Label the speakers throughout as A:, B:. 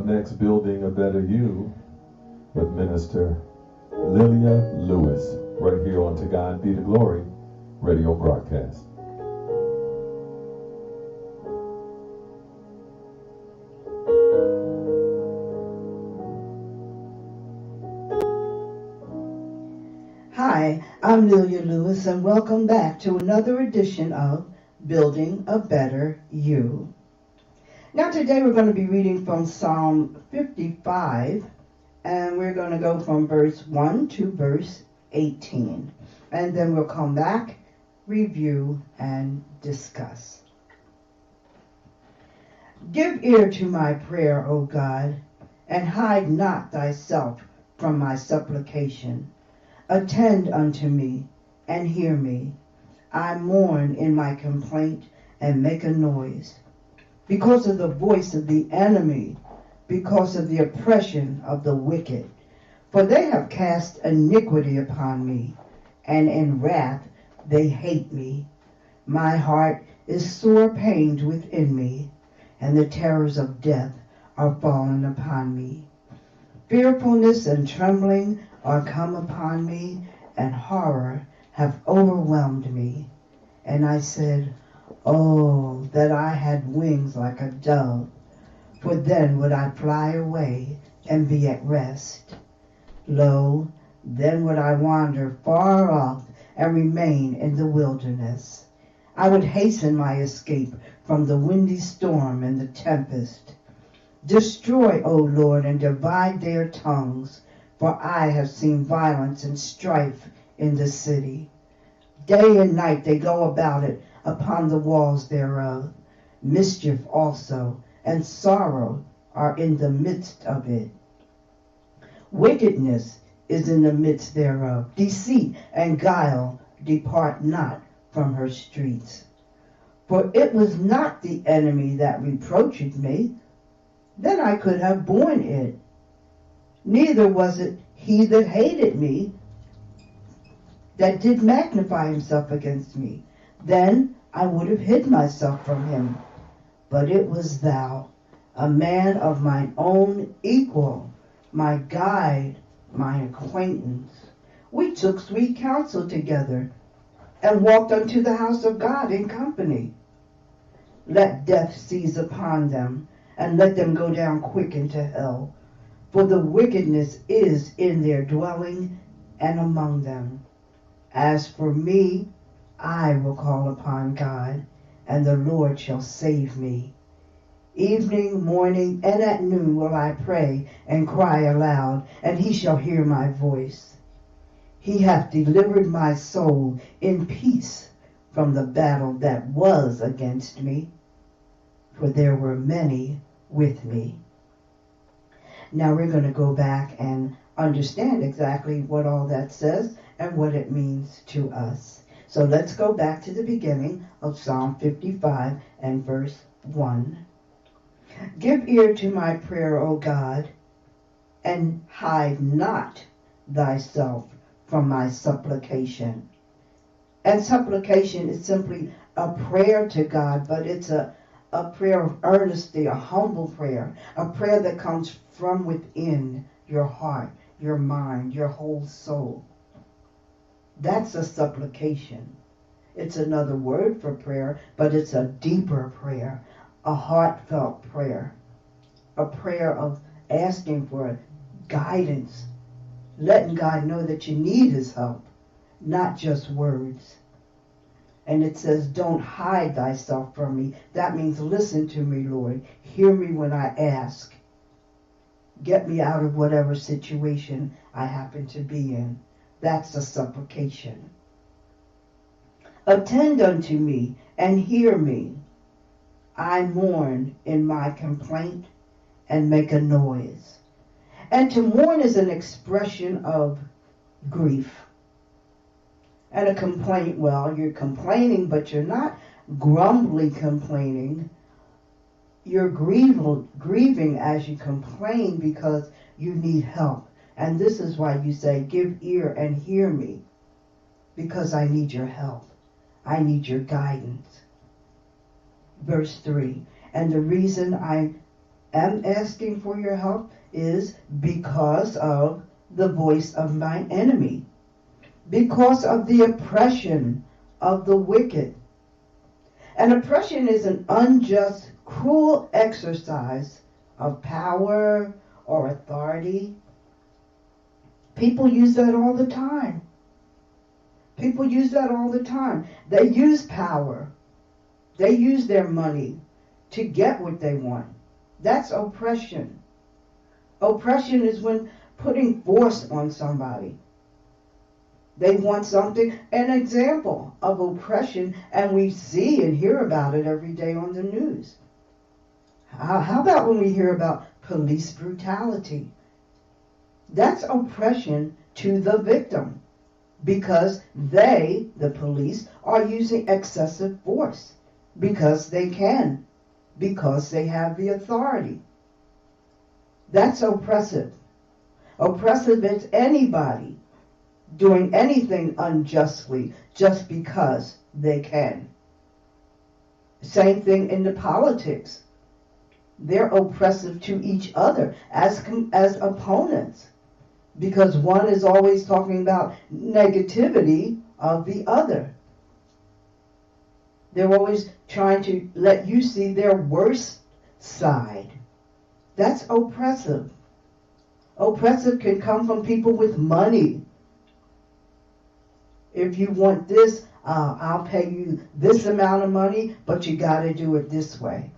A: Up next, Building a Better You with Minister Lelia Lewis, right here on To God Be the Glory radio broadcast.
B: Hi, I'm Lelia Lewis, and welcome back to another edition of Building a Better You. Now today we're going to be reading from Psalm 55, and we're going to go from verse 1 to verse 18. And then we'll come back, review, and discuss. Give ear to my prayer, O God, and hide not thyself from my supplication. Attend unto me, and hear me. I mourn in my complaint, and make a noise, because of the voice of the enemy, because of the oppression of the wicked. For they have cast iniquity upon me, and in wrath they hate me. My heart is sore pained within me, and the terrors of death are fallen upon me. Fearfulness and trembling are come upon me, and horror have overwhelmed me. And I said, Oh, that I had wings like a dove, for then would I fly away and be at rest. Lo, then would I wander far off and remain in the wilderness. I would hasten my escape from the windy storm and the tempest. Destroy, O Lord, and divide their tongues, for I have seen violence and strife in the city. Day and night they go about it upon the walls thereof. Mischief also and sorrow are in the midst of it. Wickedness is in the midst thereof. Deceit and guile depart not from her streets. For it was not the enemy that reproached me, then I could have borne it. Neither was it he that hated me, that did magnify himself against me. Then I would have hid myself from him. But it was thou, a man of mine own equal, my guide, my acquaintance. We took sweet counsel together, and walked unto the house of God in company. Let death seize upon them, and let them go down quick into hell. For the wickedness is in their dwelling and among them. As for me, I will call upon God, and the Lord shall save me. Evening, morning, and at noon will I pray and cry aloud, and he shall hear my voice. He hath delivered my soul in peace from the battle that was against me, for there were many with me. Now we're going to go back and understand exactly what all that says and what it means to us. So let's go back to the beginning of Psalm 55 and verse 1. Give ear to my prayer, O God, and hide not thyself from my supplication. And supplication is simply a prayer to God, but it's a prayer of earnesty, a humble prayer, a prayer that comes from within your heart, your mind, your whole soul. That's a supplication. It's another word for prayer, but it's a deeper prayer, a heartfelt prayer, a prayer of asking for guidance, letting God know that you need his help, not just words. And it says, don't hide thyself from me. That means listen to me, Lord. Hear me when I ask. Get me out of whatever situation I happen to be in. That's a supplication. Attend unto me and hear me. I mourn in my complaint and make a noise. And to mourn is an expression of grief. And a complaint, well, you're complaining, but you're not grumbly complaining. You're grieving as you complain because you need help. And this is why you say, give ear and hear me, because I need your help. I need your guidance. Verse 3, and the reason I am asking for your help is because of the voice of my enemy, because of the oppression of the wicked. And oppression is an unjust, cruel exercise of power or authority. People use that all the time. People use that all the time. They use power. They use their money to get what they want. That's oppression. Oppression is when putting force on somebody. They want something. An example of oppression, and we see and hear about it every day on the news. How about when we hear about police brutality? That's oppression to the victim, because they, the police, are using excessive force because they can, because they have the authority. That's oppressive. Oppressive is anybody doing anything unjustly just because they can. Same thing in the politics. They're oppressive to each other as opponents, because one is always talking about negativity of the other. They're always trying to let you see their worst side. That's oppressive. Oppressive can come from people with money. If you want this, I'll pay you this amount of money, but you got to do it this way.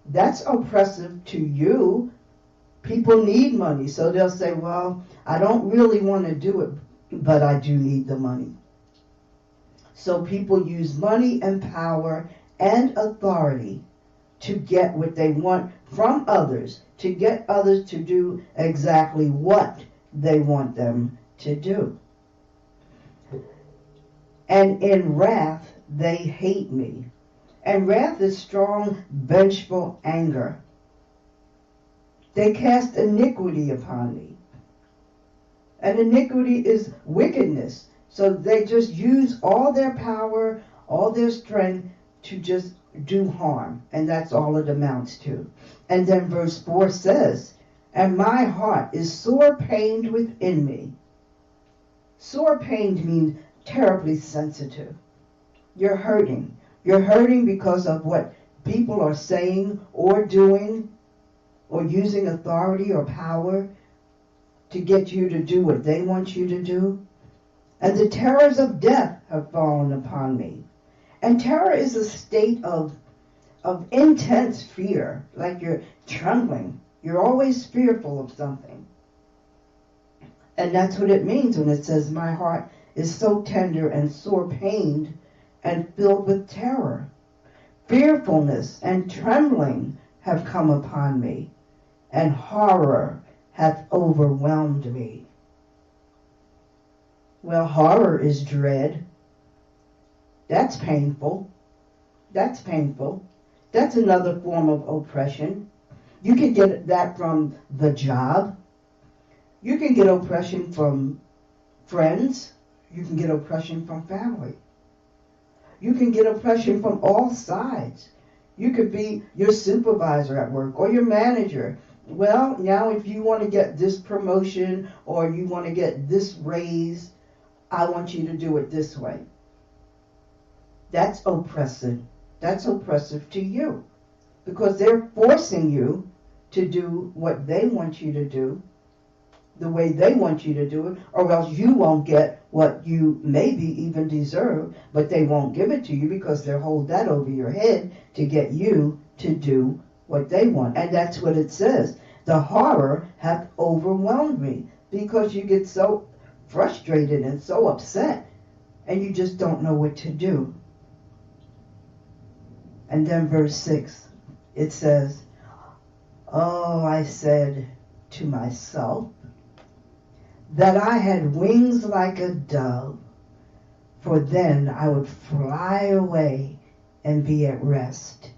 B: That's oppressive to you. People need money, so they'll say, well, I don't really want to do it, but I do need the money. So people use money and power and authority to get what they want from others, to get others to do exactly what they want them to do. And in wrath, they hate me. And wrath is strong, vengeful anger. They cast iniquity upon me. And iniquity is wickedness. So they just use all their power, all their strength to just do harm. And that's all it amounts to. And then verse 4 says, and my heart is sore pained within me. Sore pained means terribly sensitive. You're hurting. You're hurting because of what people are saying or doing, or using authority or power to get you to do what they want you to do. And the terrors of death have fallen upon me. And terror is a state of intense fear, like you're trembling. You're always fearful of something. And that's what it means when it says, my heart is so tender and sore pained and filled with terror. Fearfulness and trembling have come upon me, and horror hath overwhelmed me. Well, horror is dread. That's painful. That's painful. That's another form of oppression. You can get that from the job. You can get oppression from friends. You can get oppression from family. You can get oppression from all sides. You could be your supervisor at work or your manager. Well, now if you want to get this promotion or you want to get this raise, I want you to do it this way. That's oppressive. That's oppressive to you, because they're forcing you to do what they want you to do, the way they want you to do it, or else you won't get what you maybe even deserve, but they won't give it to you because they'll hold that over your head to get you to do what they want. And that's what it says. The horror hath overwhelmed me, because you get so frustrated and so upset and you just don't know what to do. And then verse 6, it says, oh, I said to myself, that I had wings like a dove, for then I would fly away and be at rest.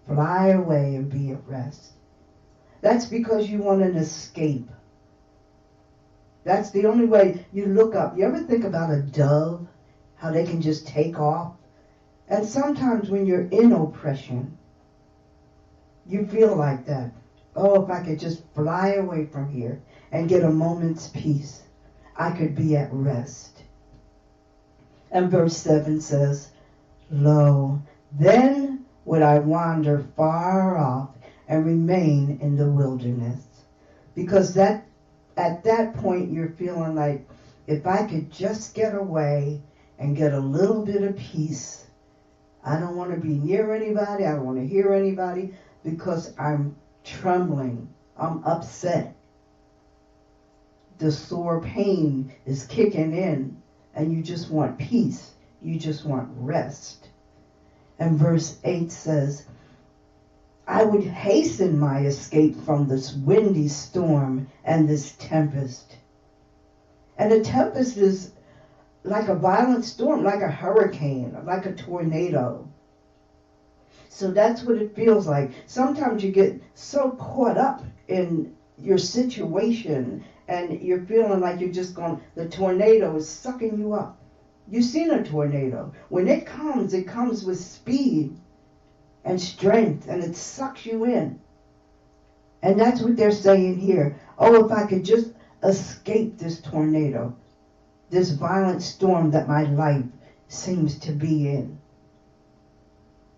B: Fly away and be at rest. That's because you want an escape. That's the only way you look up. You ever think about a dove, how they can just take off? And sometimes when you're in oppression, You feel like that. Oh, if I could just fly away from here and get a moment's peace, I could be at rest. And verse 7 says, Lo, then would I wander far off and remain in the wilderness. Because that at that point you're feeling like, if I could just get away and get a little bit of peace, I don't want to be near anybody, I don't want to hear anybody, because I'm trembling, I'm upset. The sore pain is kicking in, and you just want peace, you just want rest. And verse 8 says, I would hasten my escape from this windy storm and this tempest. And a tempest is like a violent storm, like a hurricane, like a tornado. So that's what it feels like. Sometimes you get so caught up in your situation and you're feeling like you're just going, the tornado is sucking you up. You've seen a tornado. When it comes with speed and strength, and it sucks you in. And that's what they're saying here. Oh, if I could just escape this tornado, this violent storm that my life seems to be in.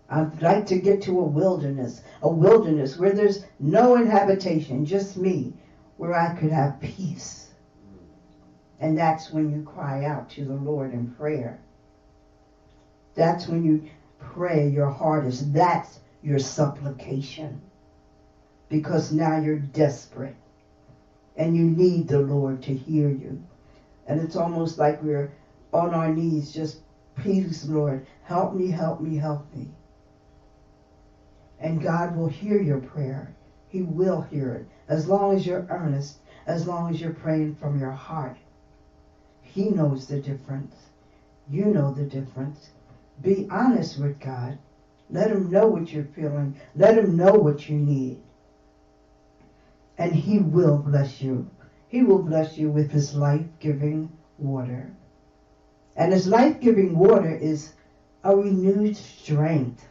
B: I'd like to get to a wilderness where there's no inhabitation, just me, where I could have peace. And that's when you cry out to the Lord in prayer. That's when you pray your hardest. That's your supplication. Because now you're desperate. And you need the Lord to hear you. And it's almost like we're on our knees, just, please, Lord, help me, help me, help me. And God will hear your prayer. He will hear it. As long as you're earnest, as long as you're praying from your heart. He knows the difference. You know the difference. Be honest with God. Let him know what you're feeling. Let him know what you need. And he will bless you. He will bless you with his life-giving water. And his life-giving water is a renewed strength,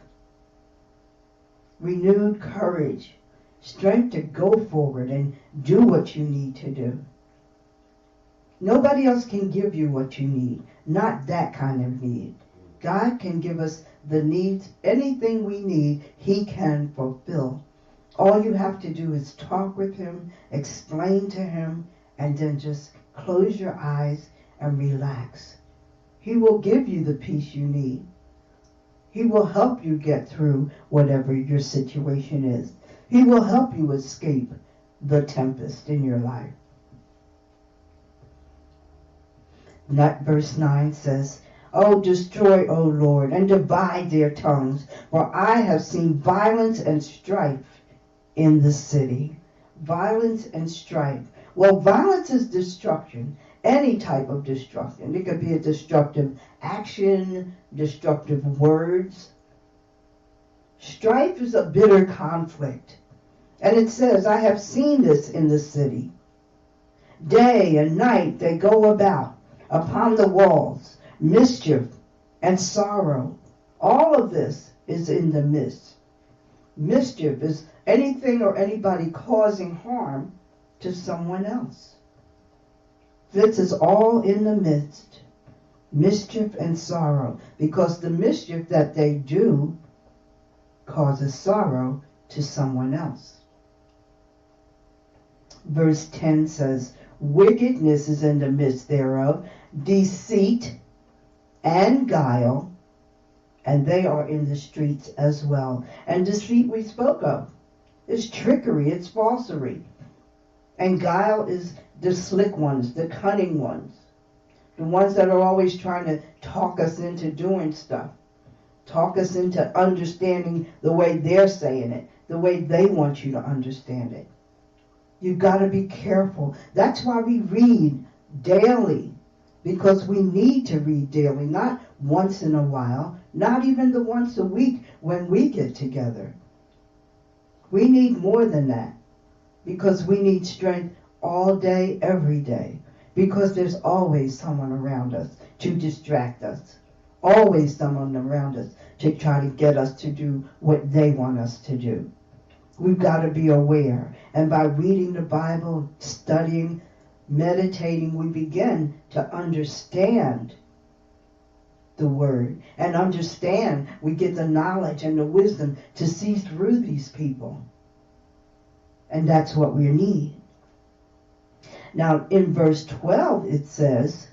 B: renewed courage, strength to go forward and do what you need to do. Nobody else can give you what you need, not that kind of need. God can give us the needs, anything we need, he can fulfill. All you have to do is talk with him, explain to him, and then just close your eyes and relax. He will give you the peace you need. He will help you get through whatever your situation is. He will help you escape the tempest in your life. Verse 9 says, Oh, destroy, O Lord, and divide their tongues, for I have seen violence and strife in the city. Violence and strife. Well, violence is destruction. Any type of destruction. It could be a destructive action, destructive words. Strife is a bitter conflict. And it says, I have seen this in the city. Day and night they go about upon the walls, mischief and sorrow. All of this is in the midst. Mischief is anything or anybody causing harm to someone else. This is all in the midst. Mischief and sorrow. Because the mischief that they do causes sorrow to someone else. Verse 10 says, Wickedness is in the midst thereof, deceit and guile, and they are in the streets as well. And deceit we spoke of. It's trickery, it's falsery. And guile is the slick ones, the cunning ones. The ones that are always trying to talk us into doing stuff. Talk us into understanding the way they're saying it, the way they want you to understand it. You've got to be careful. That's why we read daily. Because we need to read daily, not once in a while, not even the once a week when we get together. We need more than that. Because we need strength all day, every day. Because there's always someone around us to distract us. Always someone around us to try to get us to do what they want us to do. We've got to be aware. And by reading the Bible, studying, meditating, we begin to understand the Word. And understand, we get the knowledge and the wisdom to see through these people. And that's what we need. Now, in verse 12, it says,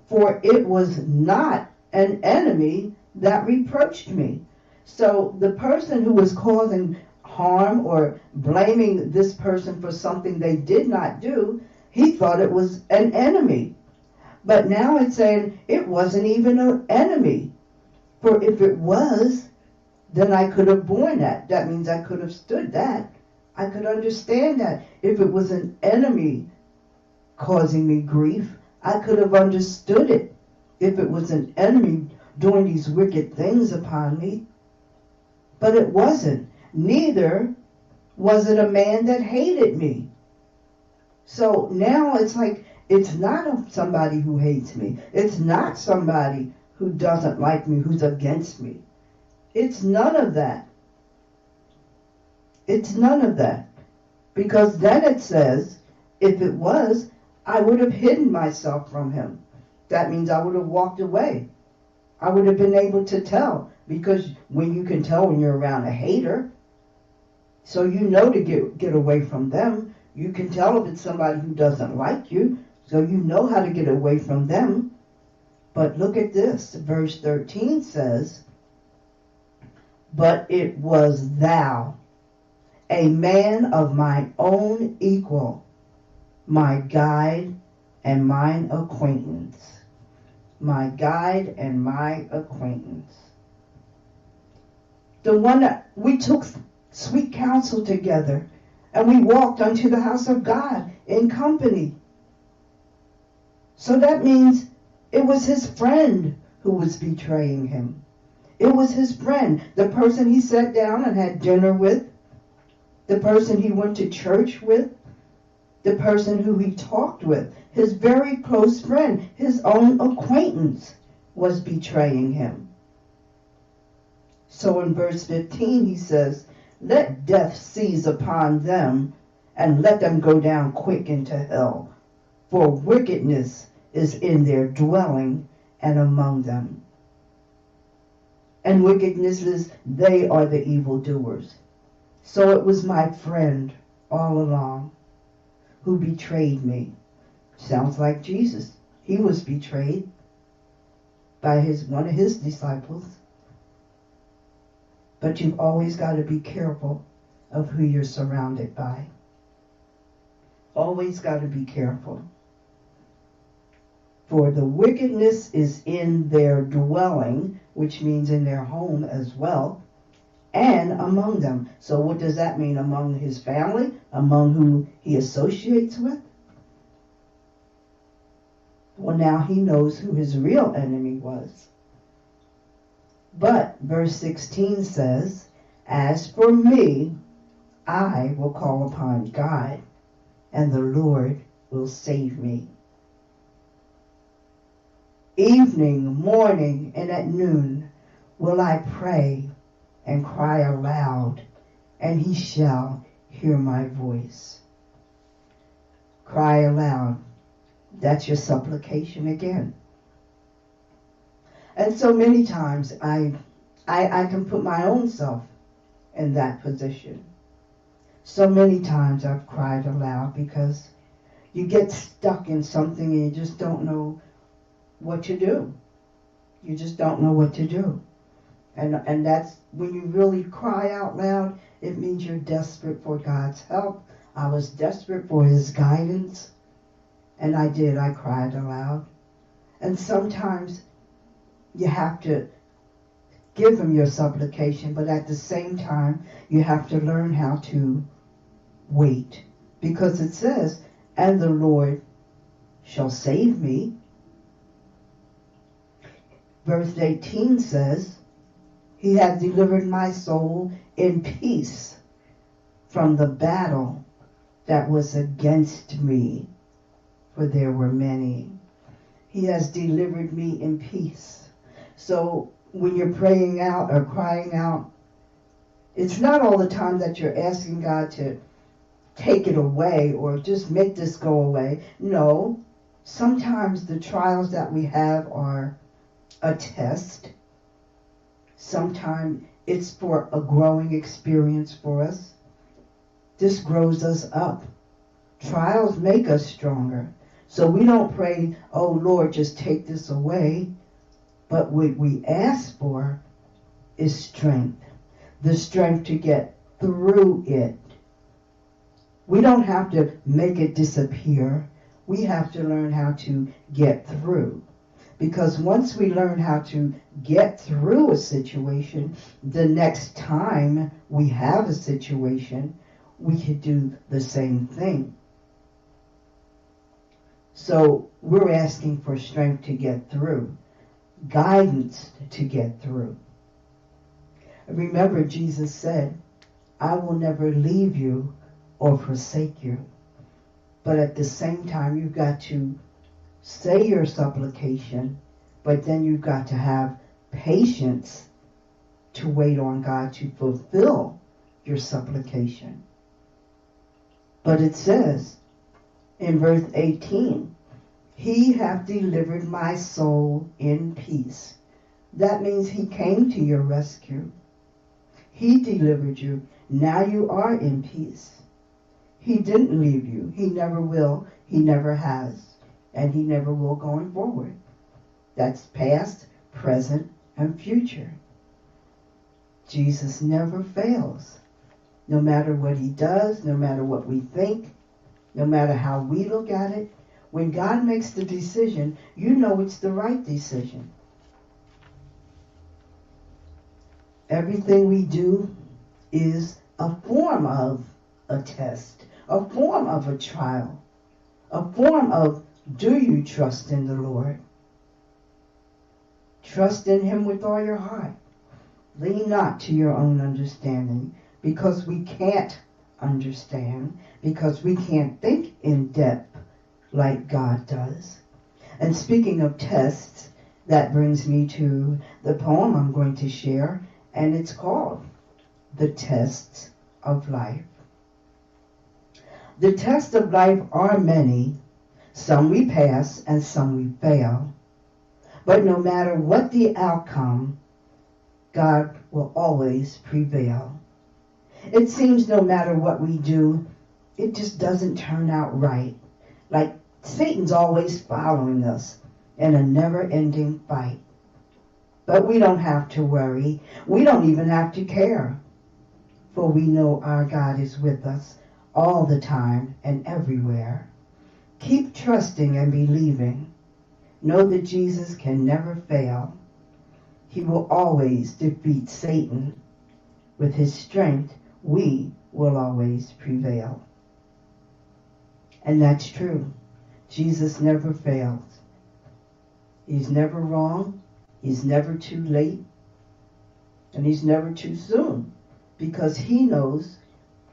B: "For it was not an enemy that reproached me." So the person who was causing harm or blaming this person for something they did not do, he thought it was an enemy. But now it's saying it wasn't even an enemy. For if it was, then I could have borne that. That means I could have stood that. I could understand that. If it was an enemy causing me grief, I could have understood it. If it was an enemy doing these wicked things upon me. But it wasn't. Neither was it a man that hated me. So now it's like, it's not somebody who hates me. It's not somebody who doesn't like me, who's against me. It's none of that. It's none of that. Because then it says, if it was, I would have hidden myself from him. That means I would have walked away. I would have been able to tell. Because when you can tell when you're around a hater, so you know to get away from them. You can tell if it's somebody who doesn't like you, so you know how to get away from them. But look at this. Verse 13 says, "But it was thou, a man of my own equal, my guide and mine acquaintance." My guide and my acquaintance. The one that we took sweet counsel together, and we walked unto the house of God in company. So that means it was his friend who was betraying him. It was his friend, the person he sat down and had dinner with, the person he went to church with, the person who he talked with, his very close friend, his own acquaintance was betraying him. So in verse 15 he says, "Let death seize upon them, and let them go down quick into hell, for wickedness is in their dwelling and among them." And wickedness is, they are the evildoers. So it was my friend all along who betrayed me. Sounds like Jesus. He was betrayed by one of his disciples. But you've always got to be careful of who you're surrounded by. Always got to be careful. For the wickedness is in their dwelling, which means in their home as well, and among them. So what does that mean? Among his family? Among who he associates with? Well, now he knows who his real enemy was. But verse 16 says, "As for me, I will call upon God, and the Lord will save me. Evening, morning, and at noon will I pray and cry aloud, and he shall hear my voice." Cry aloud. That's your supplication again. And so many times I can put my own self in that position. So many times I've cried aloud because you get stuck in something and you just don't know what to do. You just don't know what to do. And that's when you really cry out loud, it means you're desperate for God's help. I was desperate for his guidance. And I cried aloud. And sometimes you have to give him your supplication, but at the same time, you have to learn how to wait. Because it says, "And the Lord shall save me." Verse 18 says, "He hath delivered my soul in peace from the battle that was against me, for there were many." He has delivered me in peace. So when you're praying out or crying out It's not all the time that you're asking God to take it away or just make this go away. No, sometimes the trials that we have are a test. Sometimes it's for a growing experience for us. This grows us up. Trials make us stronger. So we don't pray, oh Lord, just take this away. But what we ask for is strength. The strength to get through it. We don't have to make it disappear. We have to learn how to get through. Because once we learn how to get through a situation, the next time we have a situation, we could do the same thing. So we're asking for strength to get through, guidance to get through. Remember, Jesus said, I will never leave you or forsake you. But at the same time, you've got to say your supplication, but then you've got to have patience to wait on God to fulfill your supplication. But it says in verse 18, He hath delivered my soul in peace. That means He came to your rescue. He delivered you. Now you are in peace. He didn't leave you. He never will. He never has. And He never will going forward. That's past, present, and future. Jesus never fails. No matter what He does, no matter what we think, no matter how we look at it, when God makes the decision, you know it's the right decision. Everything we do is a form of a test, a form of a trial, a form of, do you trust in the Lord? Trust in Him with all your heart. Lean not to your own understanding, because we can't understand, because we can't think in depth like God does. And speaking of tests, that brings me to the poem I'm going to share, and it's called The Tests of Life. The tests of life are many. Some we pass and some we fail. But no matter what the outcome, God will always prevail. It seems no matter what we do, it just doesn't turn out right. Like Satan's always following us in a never-ending fight. But we don't have to worry. We don't even have to care. For we know our God is with us all the time and everywhere. Keep trusting and believing. Know that Jesus can never fail. He will always defeat Satan. With His strength, we will always prevail. And that's true. Jesus never fails. He's never wrong. He's never too late. And He's never too soon. Because He knows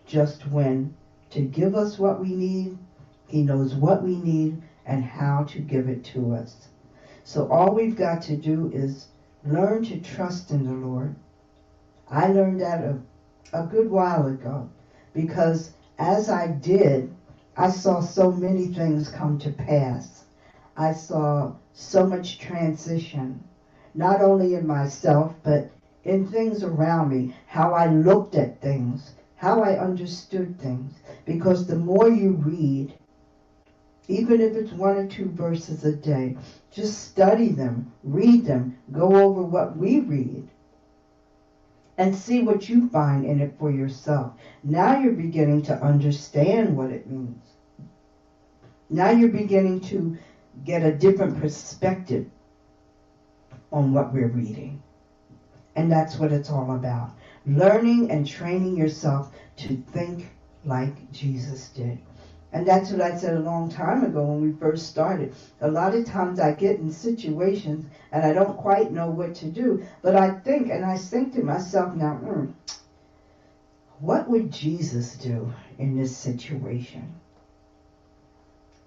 B: just when to give us what we need. He knows what we need and how to give it to us. So all we've got to do is learn to trust in the Lord. I learned that a good while ago, because as I did, I saw so many things come to pass. I saw so much transition, not only in myself, but in things around me, how I looked at things, how I understood things. Because the more you read, even if it's 1 or 2 verses a day, just study them, read them, go over what we read, and see what you find in it for yourself. Now you're beginning to understand what it means. Now you're beginning to get a different perspective on what we're reading. And that's what it's all about. Learning and training yourself to think like Jesus did. And that's what I said a long time ago when we first started. A lot of times I get in situations and I don't quite know what to do. But I think to myself now, what would Jesus do in this situation?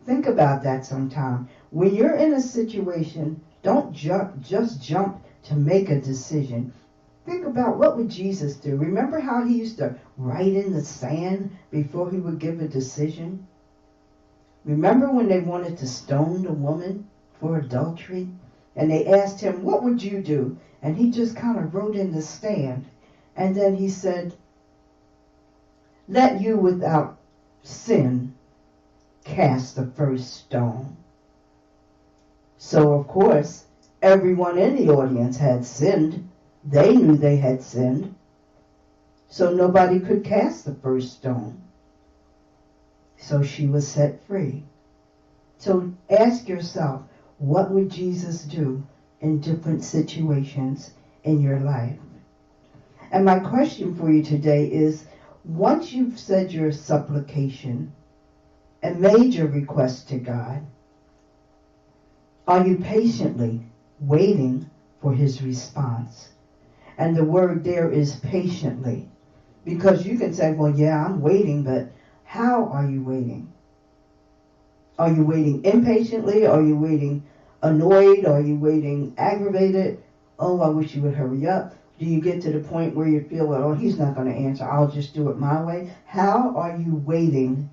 B: Think about that sometime. When you're in a situation, don't just jump to make a decision. Think about what would Jesus do. Remember how he used to write in the sand before he would give a decision? Remember when they wanted to stone the woman for adultery? And they asked him, what would you do? And he just kind of wrote in the sand. And then he said, let you without sin cast the first stone. So, of course, everyone in the audience had sinned. They knew they had sinned. So nobody could cast the first stone. So she was set free. So ask yourself, what would Jesus do in different situations in your life? And my question for you today is, once you've said your supplication and made your request to God, are you patiently waiting for his response? And the word there is patiently. Because you can say, well, yeah, I'm waiting, but how are you waiting? Are you waiting impatiently? Are you waiting annoyed? Are you waiting aggravated? Oh, I wish you would hurry up. Do you get to the point where you feel, well, oh, he's not going to answer, I'll just do it my way? How are you waiting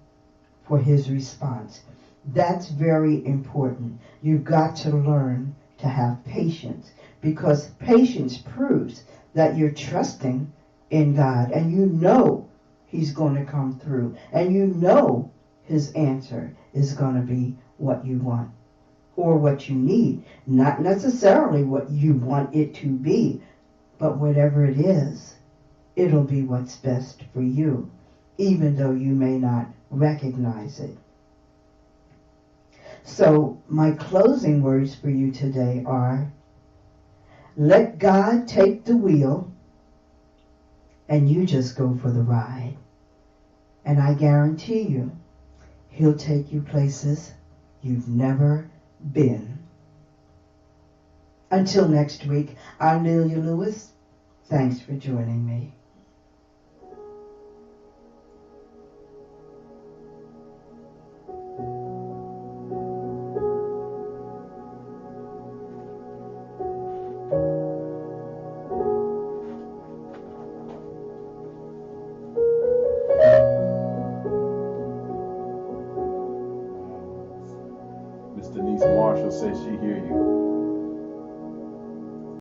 B: for his response? That's very important. You've got to learn to have patience, because patience proves that you're trusting in God, and you know he's going to come through, and you know his answer is going to be what you want or what you need. Not necessarily what you want it to be, but whatever it is, it'll be what's best for you, even though you may not recognize it. So my closing words for you today are, let God take the wheel and you just go for the ride. And I guarantee you, he'll take you places you've never been. Until next week, I'm Lelia Lewis. Thanks for joining me.
A: Miss Denise Marshall says she hear you.